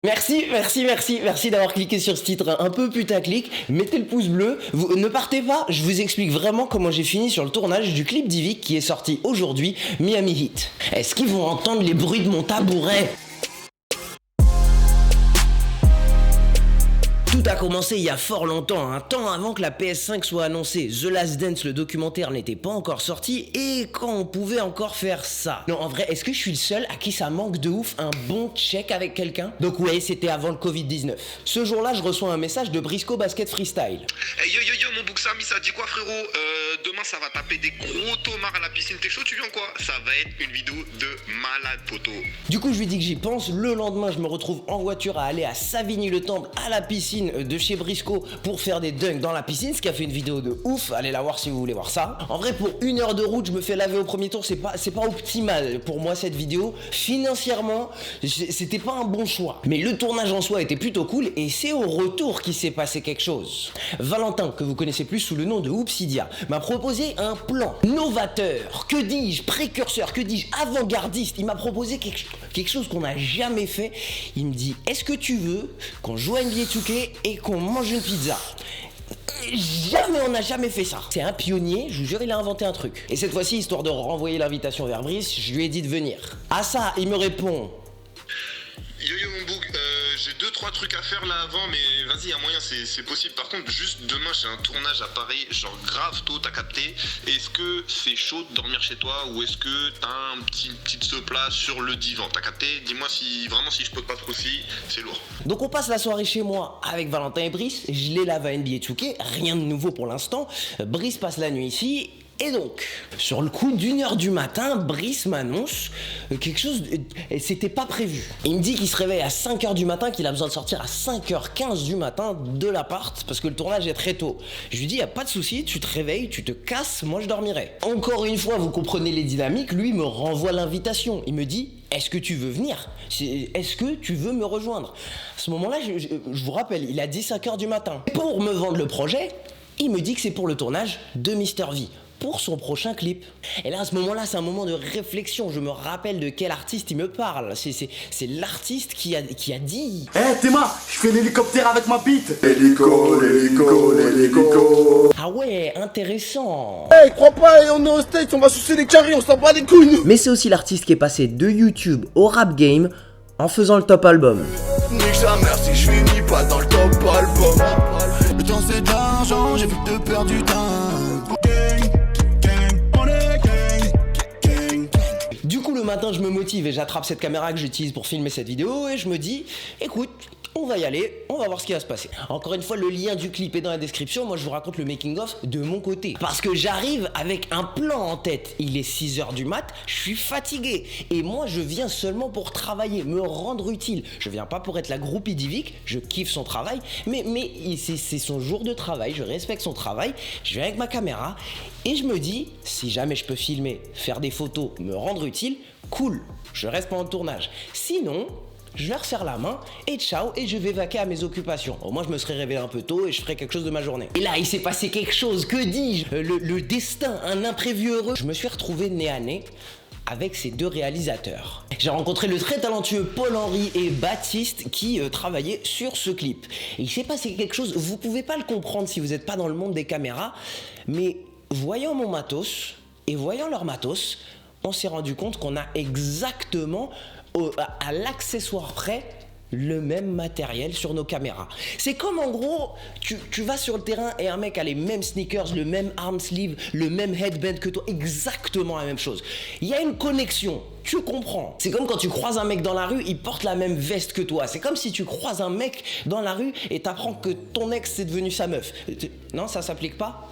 Merci d'avoir cliqué sur ce titre un peu putaclic. Mettez le pouce bleu. Vous, ne partez pas, je vous explique vraiment comment j'ai fini sur le tournage du clip d'Yvick qui est sorti aujourd'hui, Miami Heat. Est-ce qu'ils vont entendre les bruits de mon tabouret ? Tout a commencé il y a fort longtemps, un temps avant que la PS5 soit annoncée. The Last Dance, le documentaire, n'était pas encore sorti et quand on pouvait encore faire ça. Non, en vrai, est-ce que je suis le seul à qui ça manque de ouf un bon check avec quelqu'un ? Donc ouais, c'était avant le Covid-19. Ce jour-là, je reçois un message de Briscoe Basket Freestyle. Hey yo mon Bouxami, ça dit quoi frérot? Demain ça va taper des gros tomards à la piscine, t'es chaud, tu viens quoi? Ça va être une vidéo de malade poteau. Du coup, je lui dis que j'y pense. Le lendemain, je me retrouve en voiture à aller à Savigny-le-Temple, à la piscine de chez Briscoe pour faire des dunks dans la piscine, ce qui a fait une vidéo de ouf. Allez la voir si vous voulez voir ça. En vrai, pour 1 heure de route, je me fais laver au premier tour. C'est pas optimal pour moi cette vidéo. Financièrement, c'était pas un bon choix. Mais le tournage en soi était plutôt cool et c'est au retour qu'il s'est passé quelque chose. Valentin, que vous connaissez plus sous le nom de Oupsidia, m'a proposé un plan novateur, que dis-je, précurseur, que dis-je, avant-gardiste. Il m'a proposé quelque chose qu'on n'a jamais fait. Il me dit, est-ce que tu veux qu'on joue à NBA 2K et qu'on mange une pizza ? Jamais, on n'a jamais fait ça. C'est un pionnier, je vous jure, il a inventé un truc. Et cette fois-ci, histoire de renvoyer l'invitation vers Brice, je lui ai dit de venir. À ça, il me répond... Yo mon boug, j'ai 2-3 trucs à faire là avant, mais vas-y, y a moyen, c'est possible. Par contre, juste demain, j'ai un tournage à Paris, genre grave tôt, t'as capté. Est-ce que c'est chaud de dormir chez toi ou est-ce que t'as un petit plat sur le divan? T'as capté? Dis-moi si je peux pas trop si c'est lourd. Donc on passe la soirée chez moi avec Valentin et Brice. Je les lave à NBA 2K, rien de nouveau pour l'instant. Brice passe la nuit ici. Et donc, sur le coup d'1 heure du matin, Brice m'annonce quelque chose, c'était pas prévu. Il me dit qu'il se réveille à 5 heures du matin, qu'il a besoin de sortir à 5h15 du matin de l'appart, parce que le tournage est très tôt. Je lui dis, y a pas de souci, tu te réveilles, tu te casses, moi je dormirai. Encore une fois, vous comprenez les dynamiques, lui me renvoie l'invitation. Il me dit, est-ce que tu veux venir ? Est-ce que tu veux me rejoindre ? À ce moment-là, je vous rappelle, il a dit 5 heures du matin. Pour me vendre le projet, il me dit que c'est pour le tournage de Mister V, pour son prochain clip. Et là, à ce moment-là, c'est un moment de réflexion. Je me rappelle de quel artiste il me parle. C'est l'artiste qui a dit... Théma, je fais l'hélicoptère avec ma bite. Hélico. Ah ouais, intéressant. Crois pas, on est au States, on va sucer les carrés, on s'en bat les couilles. Mais c'est aussi l'artiste qui est passé de YouTube au rap game en faisant le top album. Nique sa mère si je finis pas dans le top album. Le temps c'est de l'argent, j'ai vu te perdre du temps. Du coup, le matin, je me motive et j'attrape cette caméra que j'utilise pour filmer cette vidéo et je me dis, écoute, on va y aller, on va voir ce qui va se passer. Encore une fois, le lien du clip est dans la description. Moi, je vous raconte le making-of de mon côté. Parce que j'arrive avec un plan en tête. Il est 6h du mat, je suis fatigué. Et moi, je viens seulement pour travailler, me rendre utile. Je viens pas pour être la groupie d'Yvick, je kiffe son travail. Mais c'est son jour de travail, je respecte son travail. Je viens avec ma caméra et je me dis, si jamais je peux filmer, faire des photos, me rendre utile, cool, je reste pendant le tournage. Sinon... je leur serre la main et ciao, et je vais vaquer à mes occupations. Au moins je me serais réveillé un peu tôt et je ferai quelque chose de ma journée. Et là il s'est passé quelque chose, que dis-je, le destin, un imprévu heureux. Je me suis retrouvé nez à nez avec ces deux réalisateurs. J'ai rencontré le très talentueux Paul-Henri et Baptiste qui travaillaient sur ce clip. Et il s'est passé quelque chose, vous pouvez pas le comprendre si vous n'êtes pas dans le monde des caméras, mais voyant mon matos et voyant leur matos, on s'est rendu compte qu'on a exactement à l'accessoire près le même matériel sur nos caméras. C'est comme en gros, tu vas sur le terrain et un mec a les mêmes sneakers, le même arm sleeve, le même headband que toi, exactement la même chose. Il y a une connexion, tu comprends. C'est comme quand tu croises un mec dans la rue, il porte la même veste que toi. C'est comme si tu croises un mec dans la rue et t'apprends que ton ex c'est devenu sa meuf. Non, ça s'applique pas ?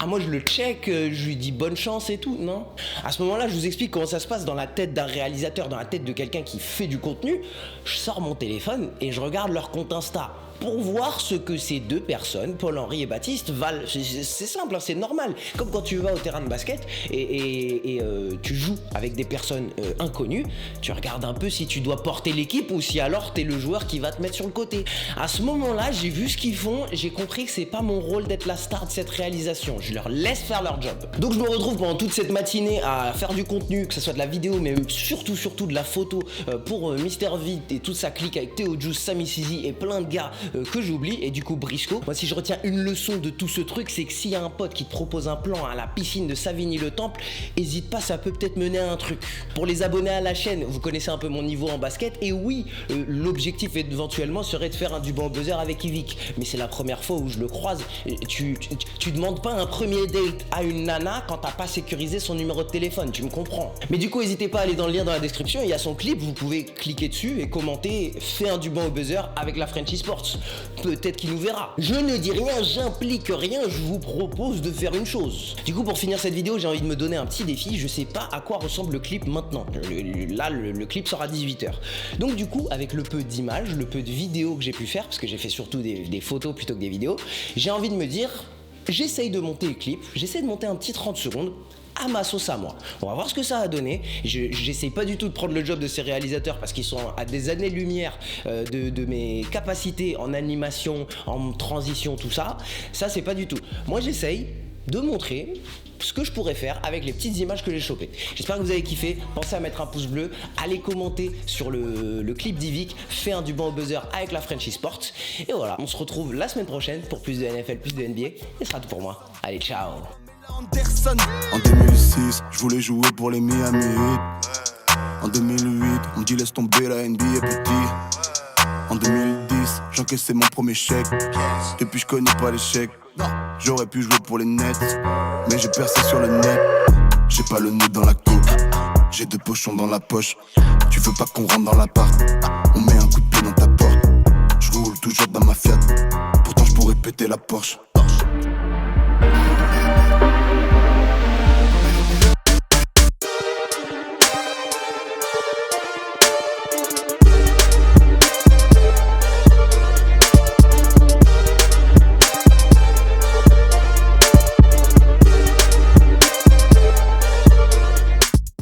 Ah moi je le check, je lui dis bonne chance et tout, non? À ce moment-là, je vous explique comment ça se passe dans la tête d'un réalisateur, dans la tête de quelqu'un qui fait du contenu. Je sors mon téléphone et je regarde leur compte Insta. pour voir ce que ces deux personnes, Paul-Henri et Baptiste, valent. C'est simple, hein, c'est normal. Comme quand tu vas au terrain de basket et tu joues avec des personnes inconnues, tu regardes un peu si tu dois porter l'équipe ou si alors t'es le joueur qui va te mettre sur le côté. À ce moment-là, j'ai vu ce qu'ils font, j'ai compris que c'est pas mon rôle d'être la star de cette réalisation. Je leur laisse faire leur job. Donc je me retrouve pendant toute cette matinée à faire du contenu, que ce soit de la vidéo, mais surtout de la photo pour Mister V et toute sa clique avec Théo Juice, Sami Sizi et plein de gars que j'oublie, et du coup Briscoe. Moi, si je retiens une leçon de tout ce truc, c'est que s'il y a un pote qui te propose un plan à la piscine de Savigny-le-Temple, hésite pas, ça peut peut-être mener à un truc. Pour les abonnés à la chaîne, vous connaissez un peu mon niveau en basket, et oui, l'objectif éventuellement serait de faire un Duban au buzzer avec Yvick, mais c'est la première fois où je le croise. Tu demandes pas un premier date à une nana quand t'as pas sécurisé son numéro de téléphone, tu me comprends. Mais du coup, n'hésitez pas à aller dans le lien dans la description, il y a son clip, vous pouvez cliquer dessus et commenter, fais un Duban au buzzer avec la Frenchy Sports. Peut-être qu'il nous verra. Je ne dis rien, j'implique rien, je vous propose de faire une chose. Du coup, pour finir cette vidéo, j'ai envie de me donner un petit défi, je sais pas à quoi ressemble le clip maintenant. Le clip sera à 18h. Donc du coup, avec le peu d'images, le peu de vidéos que j'ai pu faire, parce que j'ai fait surtout des photos plutôt que des vidéos, j'ai envie de me dire, j'essaye de monter le clip, j'essaie de monter un petit 30 secondes, à ma sauce à moi. On va voir ce que ça a donné. J'essaye pas du tout de prendre le job de ces réalisateurs parce qu'ils sont à des années-lumière de mes capacités en animation, en transition, tout ça. Ça, c'est pas du tout. Moi, j'essaye de montrer ce que je pourrais faire avec les petites images que j'ai chopées. J'espère que vous avez kiffé. Pensez à mettre un pouce bleu, allez commenter sur le clip d'Yvick, fais un Duban au buzzer avec la Frenchy Sports. Et voilà, on se retrouve la semaine prochaine pour plus de NFL, plus de NBA. Et ce sera tout pour moi. Allez, ciao. En 2006, je voulais jouer pour les Miami Heat. En 2008, on me dit laisse tomber la NBA petit. En 2010, j'encaissais mon premier chèque. Depuis je connais pas l'échec. J'aurais pu jouer pour les Nets, mais j'ai percé sur le net. J'ai pas le nez dans la coke, j'ai 2 pochons dans la poche. Tu veux pas qu'on rentre dans l'appart?